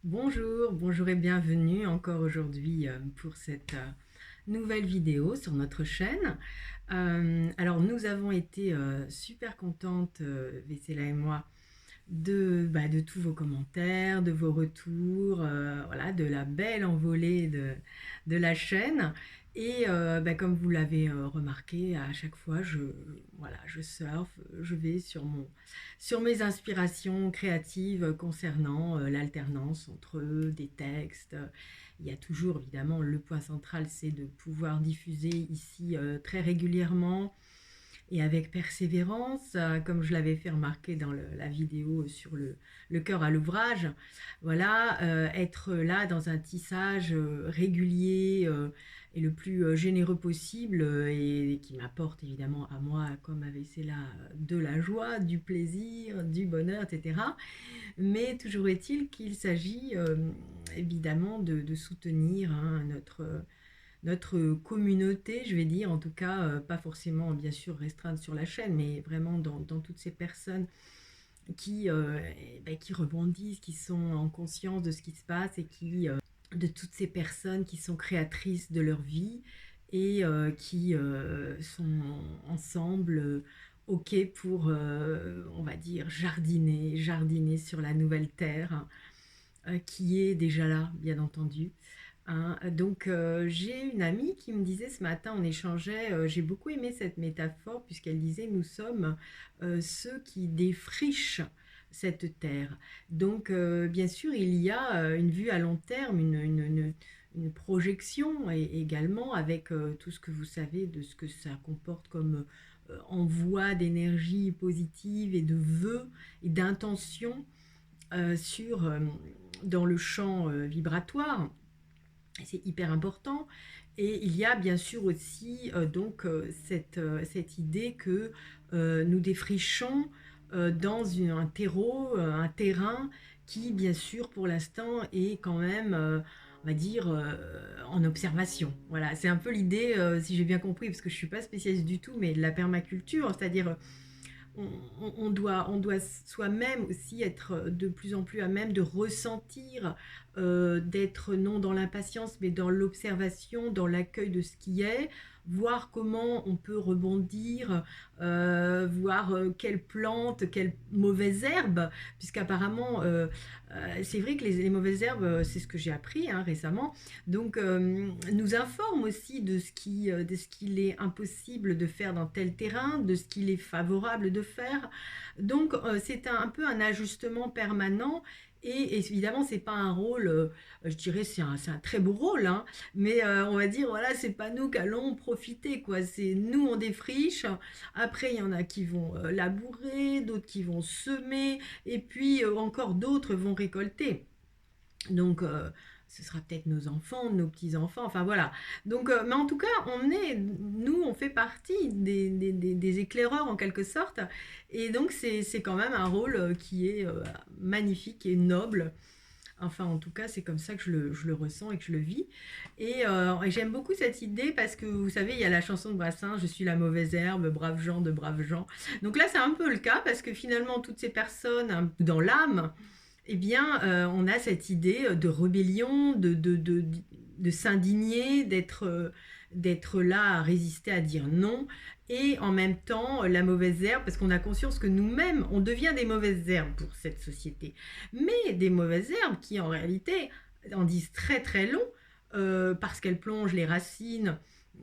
Bonjour, bonjour et bienvenue encore aujourd'hui pour cette nouvelle vidéo sur notre chaîne. Alors nous avons été super contentes, Vessela et moi, de tous vos commentaires, de vos retours, voilà, de la belle envolée de la chaîne. Et comme vous l'avez remarqué, à chaque fois, voilà, je surfe, je vais sur mes inspirations créatives concernant l'alternance entre des textes. Il y a toujours, évidemment, le point central, c'est de pouvoir diffuser ici très régulièrement et avec persévérance, comme je l'avais fait remarquer dans la vidéo sur le cœur à l'ouvrage. Voilà, être là dans un tissage régulier et le plus généreux possible et qui m'apporte évidemment à moi comme à Vessela de la joie, du plaisir, du bonheur, etc. Mais toujours est-il qu'il s'agit évidemment de soutenir notre communauté, je vais dire, en tout cas, pas forcément bien sûr restreinte sur la chaîne, mais vraiment dans toutes ces personnes qui rebondissent, qui sont en conscience de ce qui se passe et de toutes ces personnes qui sont créatrices de leur vie et qui sont ensemble OK pour, on va dire, jardiner sur la nouvelle terre qui est déjà là, bien entendu. Hein. Donc j'ai une amie qui me disait ce matin, on échangeait, j'ai beaucoup aimé cette métaphore puisqu'elle disait nous sommes ceux qui défrichent cette terre. Donc bien sûr il y a une vue à long terme, une projection et également avec tout ce que vous savez de ce que ça comporte comme envoi d'énergie positive et de vœux et d'intentions sur dans le champ vibratoire. C'est hyper important. Et il y a bien sûr aussi cette idée que nous défrichons dans un terreau, un terrain qui bien sûr pour l'instant est quand même, on va dire, en observation. Voilà, c'est un peu l'idée, si j'ai bien compris, parce que je ne suis pas spécialiste du tout, mais de la permaculture, c'est-à-dire on doit soi-même aussi être de plus en plus à même de ressentir, d'être non dans l'impatience, mais dans l'observation, dans l'accueil de ce qui est, voir comment on peut rebondir, voir quelles plantes, quelles mauvaises herbes, puisqu'apparemment, c'est vrai que les mauvaises herbes, c'est ce que j'ai appris récemment, donc nous informent aussi de ce qu'il est impossible de faire dans tel terrain, de ce qu'il est favorable de faire. Donc c'est un peu un ajustement permanent et évidemment, c'est pas un rôle, je dirais, c'est un très beau rôle, hein, mais on va dire, voilà, c'est pas nous qui allons profiter, quoi. C'est nous, on défriche. Après, il y en a qui vont labourer, d'autres qui vont semer, et puis encore d'autres vont récolter. Donc, ce sera peut-être nos enfants, nos petits-enfants, enfin voilà. Donc, mais en tout cas, nous, on fait partie des éclaireurs en quelque sorte. Et donc, c'est quand même un rôle qui est magnifique et noble. Enfin, en tout cas, c'est comme ça que je le ressens et que je le vis. Et j'aime beaucoup cette idée parce que, vous savez, il y a la chanson de Brassens, Je suis la mauvaise herbe, braves gens de braves gens. Donc là, c'est un peu le cas parce que finalement, toutes ces personnes dans l'âme, eh bien, on a cette idée de rébellion, de s'indigner, d'être là à résister, à dire non, et en même temps, la mauvaise herbe, parce qu'on a conscience que nous-mêmes, on devient des mauvaises herbes pour cette société. Mais des mauvaises herbes qui, en réalité, en disent très très long, parce qu'elles plongent les racines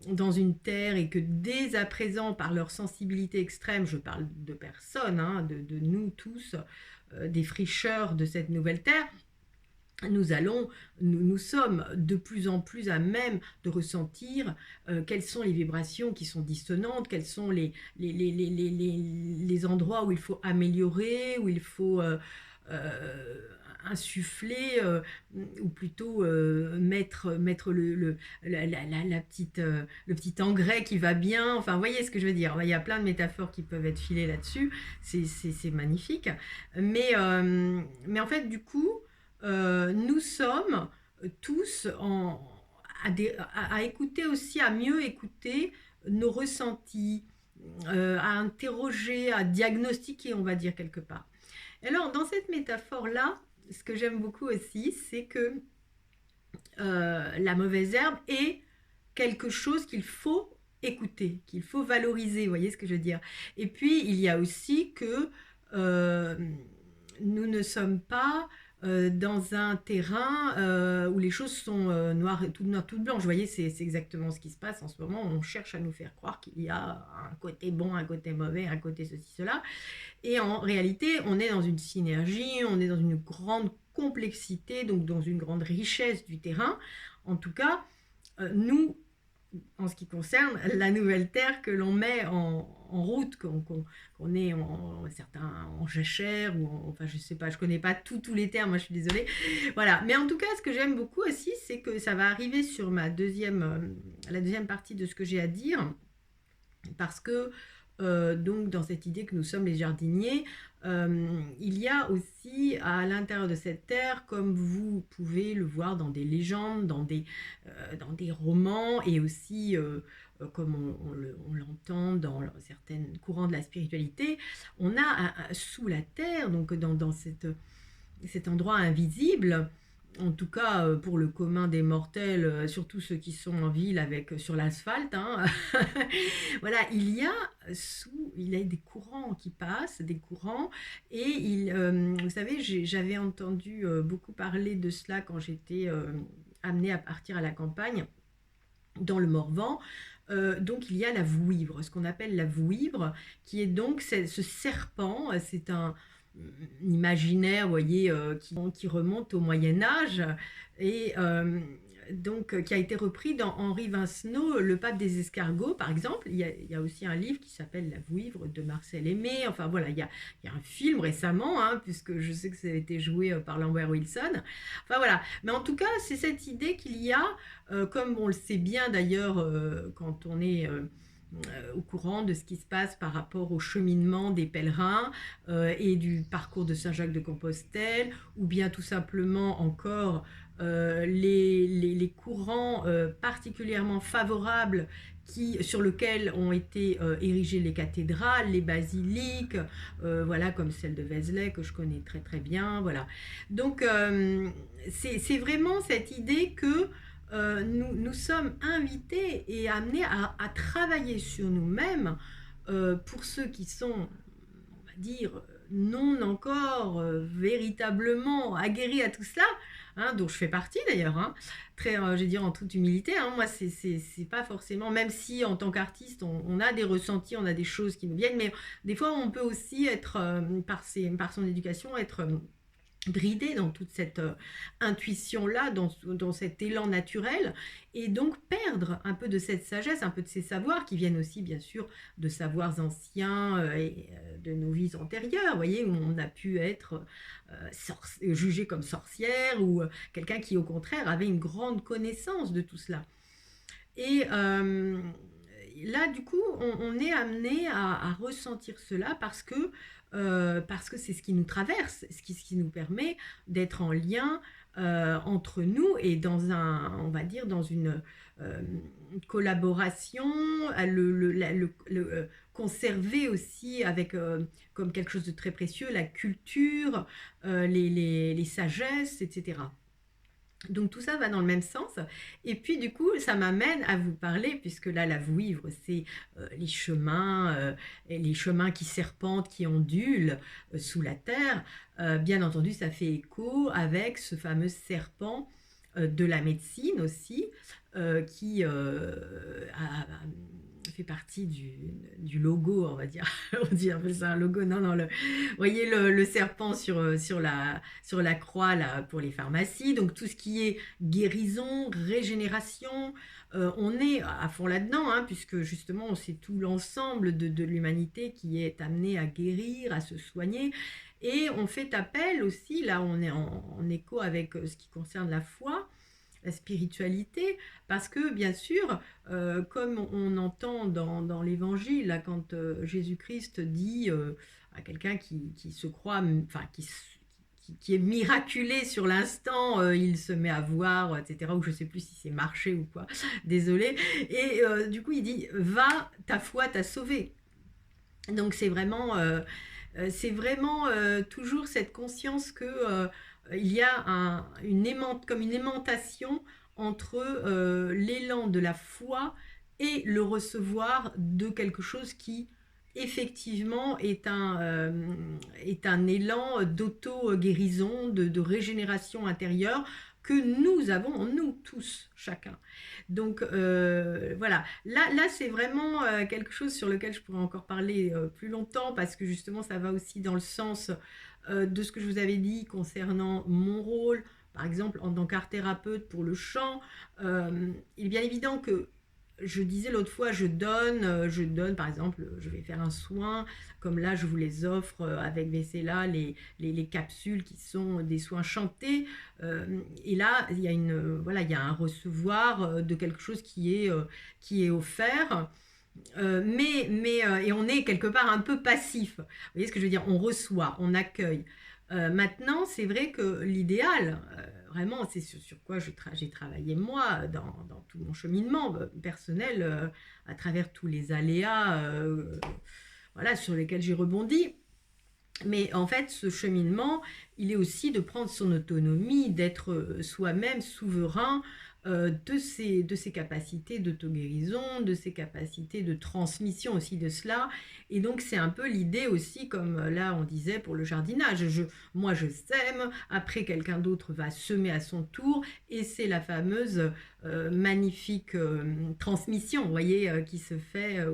dans une terre et que dès à présent, par leur sensibilité extrême, je parle de personnes, hein, de nous tous, des fricheurs de cette nouvelle terre, nous sommes de plus en plus à même de ressentir quelles sont les vibrations qui sont dissonantes, quels sont les endroits où il faut améliorer, où il faut insuffler, ou plutôt mettre le petit engrais qui va bien. Enfin, vous voyez ce que je veux dire. Il y a plein de métaphores qui peuvent être filées là-dessus. C'est magnifique. Mais en fait, du coup, nous sommes tous à écouter aussi, à mieux écouter nos ressentis, à interroger, à diagnostiquer, on va dire quelque part. Alors, dans cette métaphore-là, ce que j'aime beaucoup aussi, c'est que la mauvaise herbe est quelque chose qu'il faut écouter, qu'il faut valoriser, vous voyez ce que je veux dire. Et puis, il y a aussi que euh, nous ne sommes pas dans un terrain où les choses sont noires, toutes blanches. Vous voyez, c'est exactement ce qui se passe en ce moment. On cherche à nous faire croire qu'il y a un côté bon, un côté mauvais, un côté ceci, cela. Et en réalité, on est dans une synergie, on est dans une grande complexité, donc dans une grande richesse du terrain. En tout cas, nous, en ce qui concerne la nouvelle terre que l'on met en route, qu'on est certains en jachère, ou enfin je sais pas, je connais pas tous les termes, moi je suis désolée. Voilà, mais en tout cas, ce que j'aime beaucoup aussi, c'est que ça va arriver sur la deuxième partie de ce que j'ai à dire, parce que donc dans cette idée que nous sommes les jardiniers, il y a aussi à l'intérieur de cette terre, comme vous pouvez le voir dans des légendes, dans des romans, et aussi comme on l'entend dans certains courants de la spiritualité, on a sous la terre, donc dans cet endroit invisible, en tout cas pour le commun des mortels, surtout ceux qui sont en ville sur l'asphalte, hein. Voilà, il y a des courants qui passent, des courants, et vous savez, j'avais entendu beaucoup parler de cela quand j'étais amenée à partir à la campagne, dans le Morvan. Donc il y a la vouivre, ce qu'on appelle la vouivre, qui est donc ce serpent, c'est un imaginaire, vous voyez, qui remonte au Moyen Âge, et donc qui a été repris dans Henri Vincenot, Le Pape des escargots, par exemple. Il y a aussi un livre qui s'appelle La Vouivre de Marcel Aimé. Enfin voilà, il y a un film récemment, hein, puisque je sais que ça a été joué par Lambert Wilson. Enfin voilà, mais en tout cas, c'est cette idée qu'il y a, comme on le sait bien d'ailleurs quand on est au courant de ce qui se passe par rapport au cheminement des pèlerins et du parcours de Saint-Jacques-de-Compostelle, ou bien tout simplement encore les courants particulièrement favorables sur lesquels ont été érigées les cathédrales, les basiliques, voilà, comme celle de Vézelay que je connais très très bien. Voilà. Donc c'est vraiment cette idée que nous sommes invités et amenés à travailler sur nous-mêmes pour ceux qui sont, on va dire, non encore véritablement aguerris à tout cela, hein, dont je fais partie d'ailleurs, hein, très, je veux dire en toute humilité, hein, moi c'est pas forcément, même si en tant qu'artiste on a des ressentis, on a des choses qui nous viennent, mais des fois on peut aussi être, par son éducation, être bridé dans toute cette intuition-là, dans cet élan naturel, et donc perdre un peu de cette sagesse, un peu de ces savoirs qui viennent aussi bien sûr de savoirs anciens et de nos vies antérieures, vous voyez, où on a pu être jugé comme sorcière, ou quelqu'un qui au contraire avait une grande connaissance de tout cela. Et là, du coup, on est amené à ressentir cela parce que c'est ce qui nous traverse, ce qui nous permet d'être en lien entre nous et on va dire, dans une collaboration, conserver aussi avec comme quelque chose de très précieux la culture, les sagesses, etc. Donc tout ça va dans le même sens. Et puis du coup, ça m'amène à vous parler, puisque là, la vouivre, c'est les chemins qui serpentent, qui ondulent sous la terre. Bien entendu, ça fait écho avec ce fameux serpent de la médecine aussi, qui fait partie du logo, on va dire. On dit un peu ça, un logo. Non, non, vous voyez le serpent sur la croix là, pour les pharmacies. Donc tout ce qui est guérison, régénération, on est à fond là-dedans, hein, puisque justement c'est tout l'ensemble de l'humanité qui est amené à guérir, à se soigner. Et on fait appel aussi, là on est en écho avec ce qui concerne la foi, la spiritualité, parce que bien sûr, comme on entend dans l'évangile, là, quand Jésus-Christ dit à quelqu'un qui se croit, enfin qui est miraculé sur l'instant, il se met à voir, etc., ou je ne sais plus si c'est marché ou quoi, désolé, et du coup il dit, va, ta foi t'a sauvé. Donc c'est vraiment toujours cette conscience que il y a comme une aimantation entre l'élan de la foi et le recevoir de quelque chose qui effectivement est un élan d'auto-guérison, de régénération intérieure que nous avons en nous tous, chacun. Donc voilà, là c'est vraiment quelque chose sur lequel je pourrais encore parler plus longtemps parce que justement ça va aussi dans le sens de ce que je vous avais dit concernant mon rôle, par exemple en tant qu'art thérapeute pour le chant. Il est bien évident que je disais l'autre fois, je donne, par exemple, je vais faire un soin, comme là je vous les offre avec Vessela, les capsules qui sont des soins chantés, et là il y a voilà, il y a un recevoir de quelque chose qui est offert, et on est quelque part un peu passif. Vous voyez ce que je veux dire? On reçoit, on accueille. Maintenant, c'est vrai que l'idéal, vraiment, c'est sur quoi j'ai travaillé moi dans tout mon cheminement personnel, à travers tous les aléas voilà, sur lesquels j'ai rebondi. Mais en fait, ce cheminement, il est aussi de prendre son autonomie, d'être soi-même souverain de ses capacités d'auto-guérison, de ses capacités de transmission aussi de cela. Et donc, c'est un peu l'idée aussi, comme là on disait pour le jardinage. Moi, je sème, après quelqu'un d'autre va semer à son tour, et c'est la fameuse magnifique transmission, vous voyez, qui se fait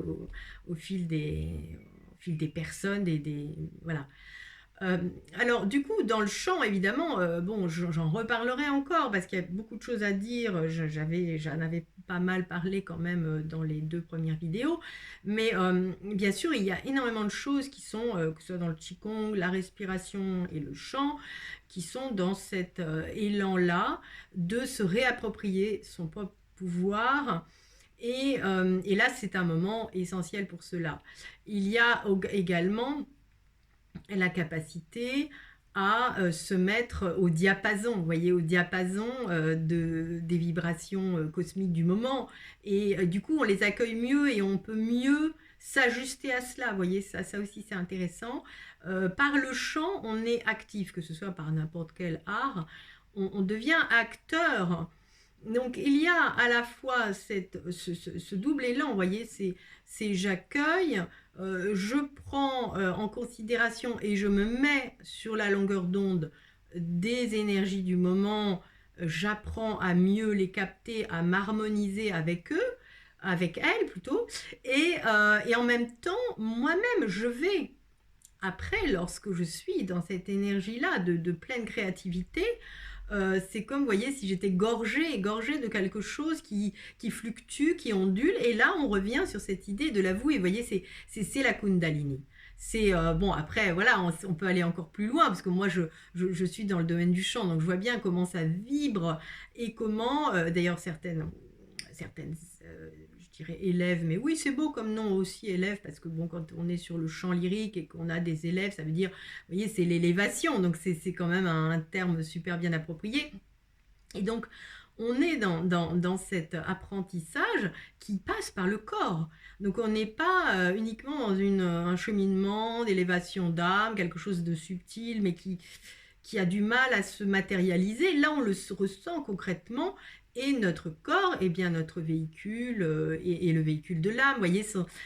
au fil des personnes, voilà. Alors du coup dans le chant évidemment bon j'en reparlerai encore parce qu'il y a beaucoup de choses à dire, j'en avais pas mal parlé quand même dans les 2 premières vidéos, mais bien sûr il y a énormément de choses qui sont que ce soit dans le Qigong, la respiration et le chant, qui sont dans cet élan là de se réapproprier son propre pouvoir. Et là c'est un moment essentiel pour cela. Il y a également la capacité à se mettre au diapason, vous voyez, au diapason des vibrations cosmiques du moment. Et du coup, on les accueille mieux et on peut mieux s'ajuster à cela. Vous voyez, ça aussi, c'est intéressant. Par le chant, on est actif, que ce soit par n'importe quel art. On devient acteur. Donc, il y a à la fois ce double élan, vous voyez, c'est j'accueille, je prends en considération et je me mets sur la longueur d'onde des énergies du moment, j'apprends à mieux les capter, à m'harmoniser avec eux, avec elles plutôt, et en même temps, moi-même, je vais, après, lorsque je suis dans cette énergie-là de pleine créativité, c'est comme, vous voyez, si j'étais gorgée de quelque chose qui fluctue, qui ondule, et là on revient sur cette idée de l'avouer, vous voyez, c'est la Kundalini. C'est bon, après voilà, on peut aller encore plus loin parce que moi je suis dans le domaine du chant, donc je vois bien comment ça vibre et comment d'ailleurs certaines je dirais élèves, mais oui c'est beau comme nom aussi élève, parce que bon, quand on est sur le chant lyrique et qu'on a des élèves, ça veut dire, vous voyez, c'est l'élévation, donc c'est quand même un terme super bien approprié. Et donc on est dans cet apprentissage qui passe par le corps. Donc on n'est pas uniquement dans un cheminement d'élévation d'âme, quelque chose de subtil, mais qui a du mal à se matérialiser. Là, on le ressent concrètement, et notre corps est bien notre véhicule et le véhicule de l'âme. Voyez,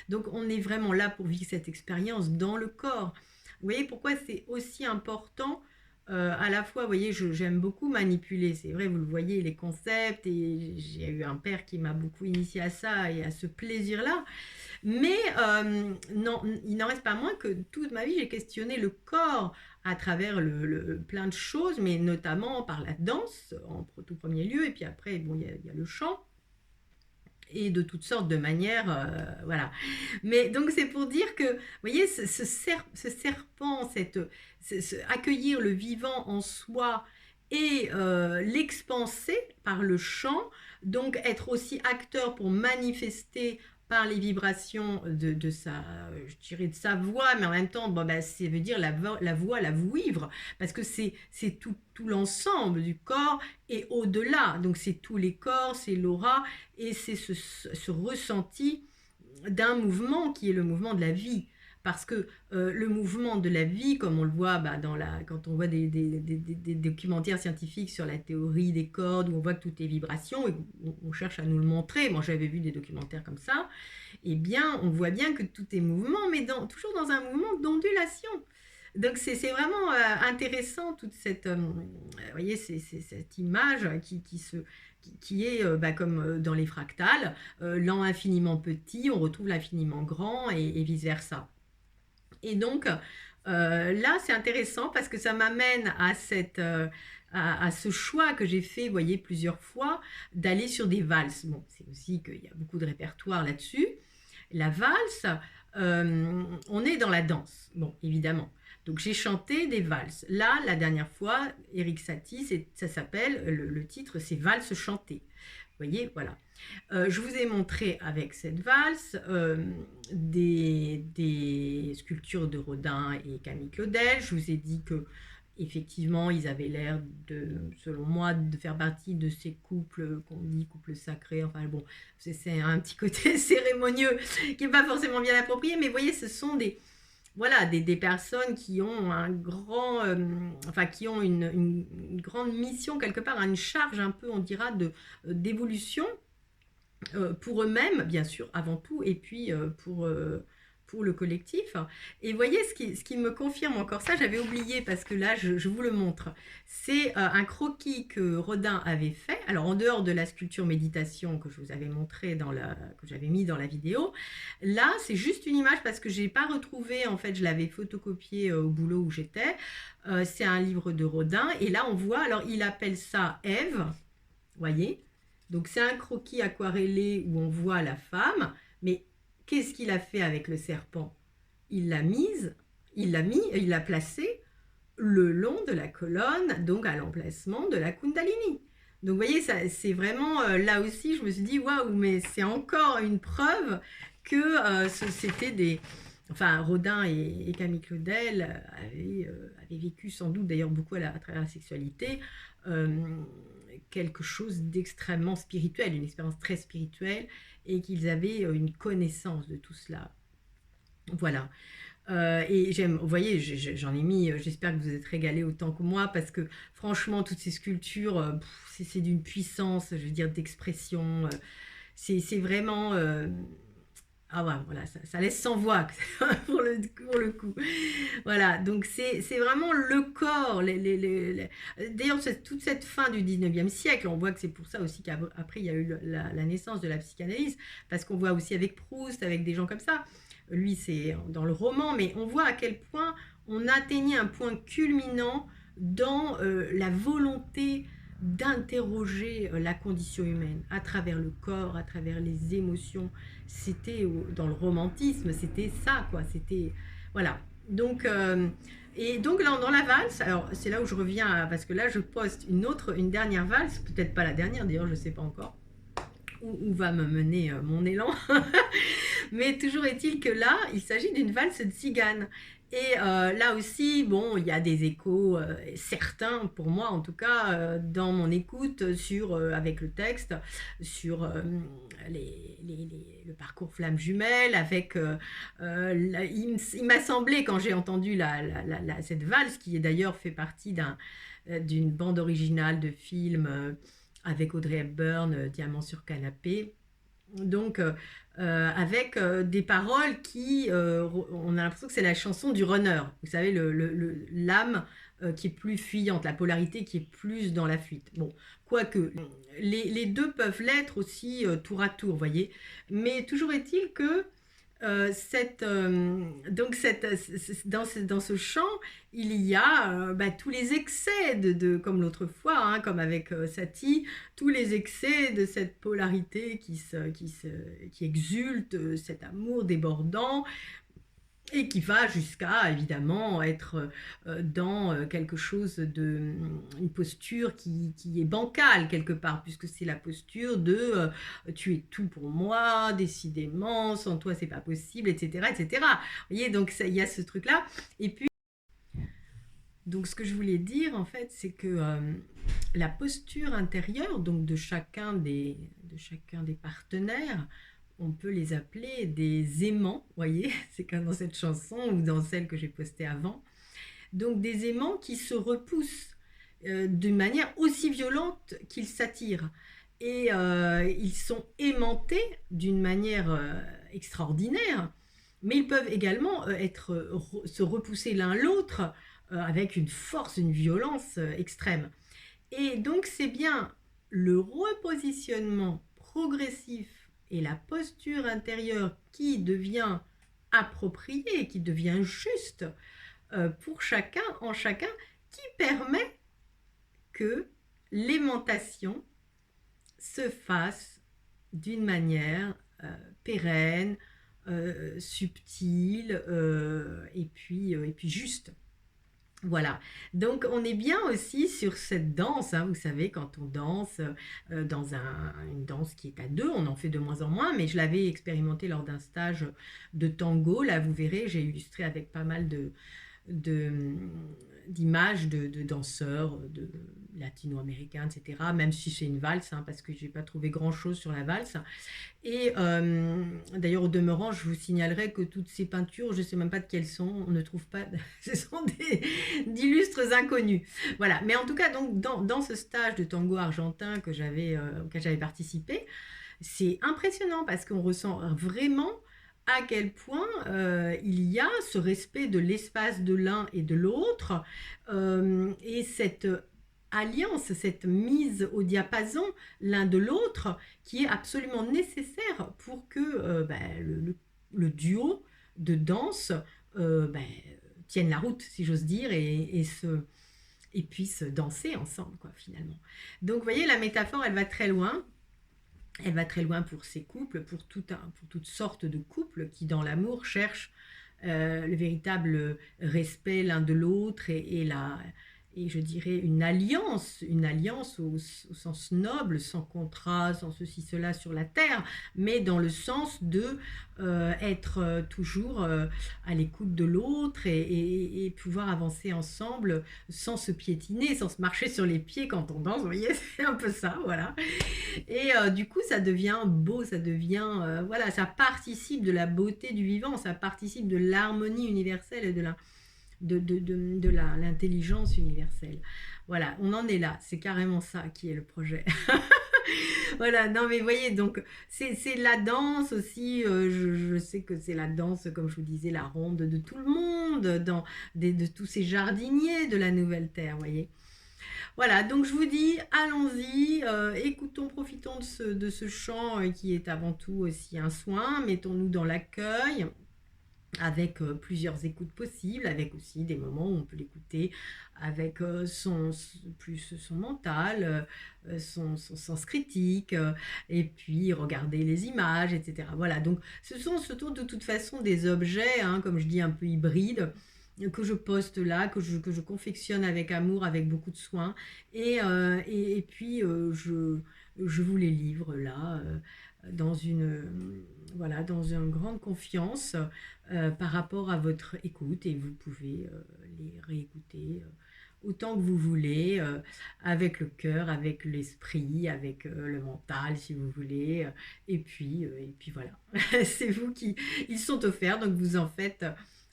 donc on est vraiment là pour vivre cette expérience dans le corps. Vous voyez pourquoi c'est aussi important à la fois, vous voyez, j'aime beaucoup manipuler, c'est vrai, vous le voyez, les concepts, et j'ai eu un père qui m'a beaucoup initié à ça et à ce plaisir-là. Mais non, il n'en reste pas moins que toute ma vie, j'ai questionné le corps à travers plein de choses, mais notamment par la danse, en tout premier lieu, et puis après, bon, il y a le chant, et de toutes sortes de manières, voilà. Mais donc c'est pour dire que, vous voyez, ce serpent, accueillir le vivant en soi et l'expanser par le chant, donc être aussi acteur pour manifester par les vibrations de je dirais de sa voix, mais en même temps, bon, ben, ça veut dire la voix, la vouivre, parce que c'est tout l'ensemble du corps et au-delà. Donc c'est tous les corps, c'est l'aura, et c'est ce ressenti d'un mouvement qui est le mouvement de la vie. parce que le mouvement de la vie, comme on le voit quand on voit des documentaires scientifiques sur la théorie des cordes, où on voit que tout est vibration, et on cherche à nous le montrer, moi j'avais vu des documentaires comme ça, eh bien on voit bien que tout est mouvement, mais toujours dans un mouvement d'ondulation. Donc c'est vraiment intéressant toute cette, vous voyez, cette image qui est comme dans les fractales, l'en infiniment petit, on retrouve l'infiniment grand et vice-versa. Et donc là, c'est intéressant parce que ça m'amène à ce choix que j'ai fait, vous voyez, plusieurs fois, d'aller sur des valses. Bon, c'est aussi qu'il y a beaucoup de répertoire là-dessus. La valse, on est dans la danse, bon, évidemment. Donc j'ai chanté des valses. Là, la dernière fois, Erik Satie, ça s'appelle, le titre, c'est Valse chantée. Vous voyez, voilà. Je vous ai montré avec cette valse des sculptures de Rodin et Camille Claudel. Je vous ai dit que effectivement, ils avaient l'air selon moi, de faire partie de ces couples qu'on dit couples sacrés. Enfin bon, c'est un petit côté cérémonieux qui n'est pas forcément bien approprié, mais vous voyez, ce sont des personnes qui ont qui ont une grande mission quelque part, une charge un peu, on dira, d'évolution pour eux-mêmes, bien sûr, avant tout, et puis pour le collectif. Et vous voyez, ce qui me confirme encore ça, j'avais oublié parce que là, je vous le montre. C'est un croquis que Rodin avait fait. Alors, en dehors de la sculpture méditation que je vous avais montré que j'avais mis dans la vidéo, là, c'est juste une image parce que je n'ai pas retrouvé, en fait, je l'avais photocopié au boulot où j'étais. C'est un livre de Rodin. Et là, on voit, alors, il appelle ça Ève, vous voyez. Donc, c'est un croquis aquarellé où on voit la femme, mais qu'est-ce qu'il a fait avec le serpent? Il l'a placé le long de la colonne, donc à l'emplacement de la Kundalini. Donc, vous voyez, c'est vraiment, là aussi, je me suis dit, waouh, mais c'est encore une preuve que c'était des... Enfin, Rodin et Camille Claudel avaient vécu sans doute, d'ailleurs beaucoup à travers la sexualité, quelque chose d'extrêmement spirituel, une expérience très spirituelle, et qu'ils avaient une connaissance de tout cela. Voilà. Et vous voyez, j'en ai mis, j'espère que vous êtes régalés autant que moi, parce que franchement, toutes ces sculptures, c'est d'une puissance, je veux dire, d'expression. C'est vraiment... ah ouais, voilà, ça laisse sans voix pour le coup. Voilà, donc c'est vraiment le corps. D'ailleurs, toute cette fin du 19e siècle, on voit que c'est pour ça aussi qu'après, il y a eu la naissance de la psychanalyse, parce qu'on voit aussi avec Proust, avec des gens comme ça. Lui, c'est dans le roman, mais on voit à quel point on atteignait un point culminant dans la volonté d'interroger la condition humaine à travers le corps, à travers les émotions. C'était dans le romantisme, c'était ça, quoi. C'était voilà. Donc et donc là, dans la valse, alors c'est là où je reviens parce que là je poste une dernière valse, peut-être pas la dernière d'ailleurs, je sais pas encore où va me mener mon élan. Mais toujours est-il que là, il s'agit d'une valse de tzigane. Et là aussi, bon, il y a des échos certains, pour moi en tout cas, dans mon écoute avec le texte, sur le parcours flamme jumelle, avec... il m'a semblé, quand j'ai entendu cette valse, qui est d'ailleurs fait partie d'une bande originale de film avec Audrey Hepburn, Diamant sur canapé, donc avec des paroles on a l'impression que c'est la chanson du runner, vous savez, l'âme qui est plus fuyante, la polarité qui est plus dans la fuite. Bon, quoique les deux peuvent l'être aussi tour à tour, vous voyez, mais toujours est-il que dans ce chant, il y a tous les excès comme l'autre fois, hein, comme avec Satie, tous les excès de cette polarité qui exulte, cet amour débordant, et qui va jusqu'à évidemment être dans quelque chose une posture qui est bancale quelque part, puisque c'est la posture de tu es tout pour moi, décidément, sans toi c'est pas possible, etc., etc. Vous voyez, donc il y a ce truc là. Et puis donc ce que je voulais dire en fait, c'est que la posture intérieure donc de chacun des partenaires on peut les appeler des aimants, vous voyez, c'est comme dans cette chanson ou dans celle que j'ai postée avant. Donc des aimants qui se repoussent d'une manière aussi violente qu'ils s'attirent. Et ils sont aimantés d'une manière extraordinaire, mais ils peuvent également se repousser l'un l'autre avec une force, une violence extrême. Et donc c'est bien le repositionnement progressif et la posture intérieure qui devient appropriée, qui devient juste pour chacun, en chacun, qui permet que l'aimantation se fasse d'une manière pérenne, subtile et puis juste. Voilà, donc on est bien aussi sur cette danse, hein, vous savez, quand on danse dans une danse qui est à deux, on en fait de moins en moins, mais je l'avais expérimenté lors d'un stage de tango, là vous verrez, j'ai illustré avec pas mal de, d'images de danseurs de latino-américains, etc. Même si c'est une valse, hein, parce que je n'ai pas trouvé grand-chose sur la valse. Et d'ailleurs, au demeurant, je vous signalerai que toutes ces peintures, je ne sais même pas de quelles sont, on ne trouve pas, ce sont d'illustres inconnus. Voilà, mais en tout cas, donc, dans ce stage de tango argentin auquel j'avais participé, c'est impressionnant parce qu'on ressent vraiment à quel point il y a ce respect de l'espace de l'un et de l'autre et cette alliance, cette mise au diapason l'un de l'autre qui est absolument nécessaire pour que le duo de danse tienne la route, si j'ose dire, et puisse danser ensemble, quoi, finalement. Donc, vous voyez, la métaphore, elle va très loin. Elle va très loin pour ces couples, pour toutes sortes de couples qui, dans l'amour, cherchent le véritable respect l'un de l'autre et je dirais une alliance au sens noble, sans contrat, sans ceci, cela sur la terre, mais dans le sens de être toujours à l'écoute de l'autre et pouvoir avancer ensemble sans se piétiner, sans se marcher sur les pieds quand on danse, vous voyez, c'est un peu ça, voilà. Et du coup, ça devient beau, ça devient, voilà, ça participe de la beauté du vivant, ça participe de l'harmonie universelle et de l'intelligence universelle. Voilà, on en est là, c'est carrément ça qui est le projet. Voilà, non mais voyez, donc c'est la danse aussi, je sais que c'est la danse, comme je vous disais, la ronde de tout le monde, de tous ces jardiniers de la nouvelle terre, voyez. Voilà, donc je vous dis, allons-y, écoutons, profitons de ce chant qui est avant tout aussi un soin, mettons-nous dans l'accueil, avec plusieurs écoutes possibles, avec aussi des moments où on peut l'écouter avec plus son mental, son sens critique, et puis regarder les images, etc. Voilà, donc ce sont de toute façon des objets, hein, comme je dis, un peu hybrides, que je poste là, que je confectionne avec amour, avec beaucoup de soin, et puis je vous les livre là, dans voilà, dans une grande confiance par rapport à votre écoute, et vous pouvez les réécouter autant que vous voulez, avec le cœur, avec l'esprit, avec le mental si vous voulez, et puis voilà, c'est vous qui, ils sont offerts, donc vous en faites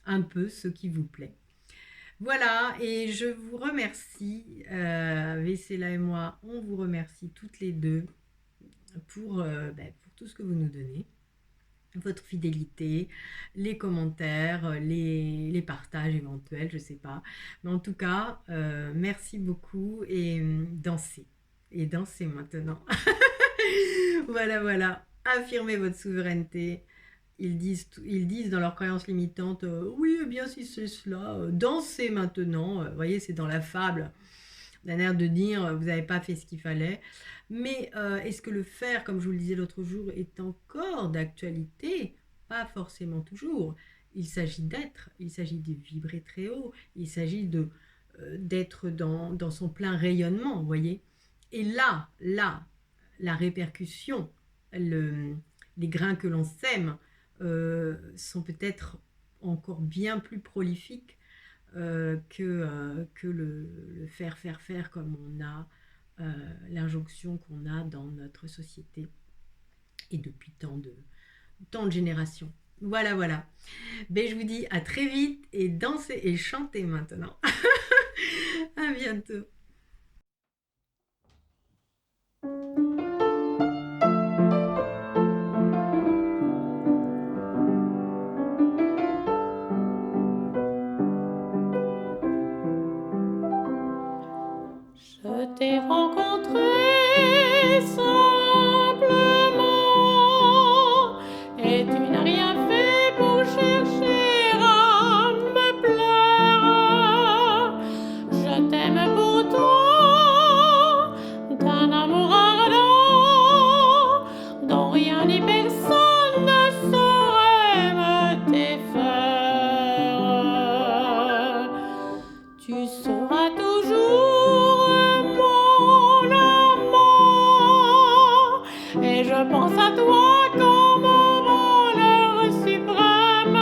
un peu ce qui vous plaît. Voilà, et je vous remercie, Vessela et moi, on vous remercie toutes les deux pour tout ce que vous nous donnez, votre fidélité, les commentaires, les partages éventuels, je ne sais pas. Mais en tout cas, merci beaucoup et dansez. Et dansez maintenant. Voilà, voilà. Affirmez votre souveraineté. Ils disent dans leurs croyances limitantes, oui, eh bien si c'est cela, dansez maintenant. Vous voyez, c'est dans la fable d'un air de dire, vous n'avez pas fait ce qu'il fallait. Mais est-ce que le faire, comme je vous le disais l'autre jour, est encore d'actualité? Pas forcément toujours. Il s'agit d'être, il s'agit de vibrer très haut, il s'agit d'être dans son plein rayonnement, vous voyez. Et là, la répercussion, les grains que l'on sème sont peut-être encore bien plus prolifiques que le faire comme on a l'injonction qu'on a dans notre société et depuis tant tant de générations. Voilà, voilà. Ben, je vous dis à très vite et dansez et chantez maintenant. À bientôt. Je t'ai rencontré simplement et tu n'as rien fait pour chercher à me plaire. Je t'aime pourtant d'un amour ardent dont rien ni personne ne saurait me défaire. Tu seras toujours mon amant et je pense à toi comme au bonheur suprême.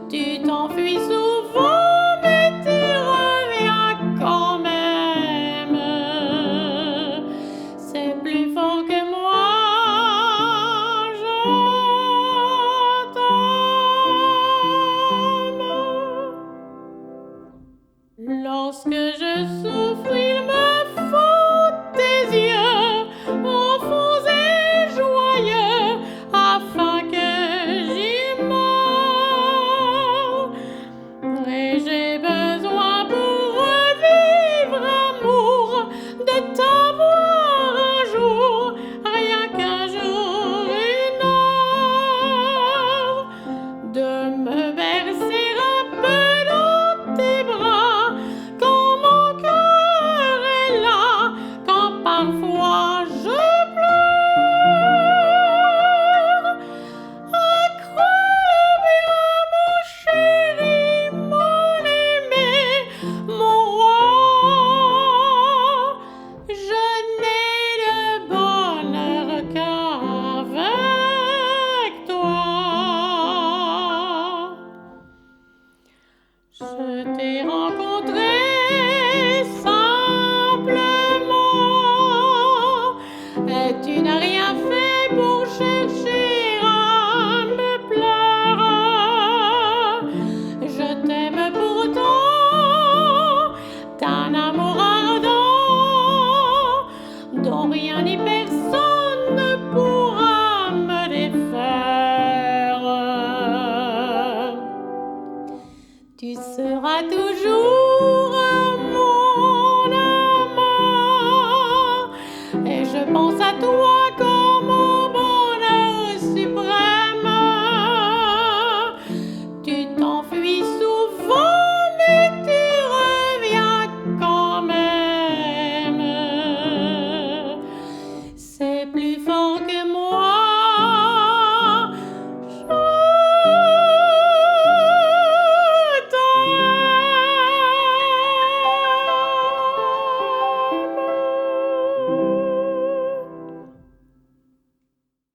Tu t'enfuis souvent mais tu reviens quand même. C'est plus fort que moi, je t'aime. Lorsque je souffre, il me faut tes yeux, profonds et joyeux, afin que j'y meure. Et j'ai besoin pour revivre, amour, de ta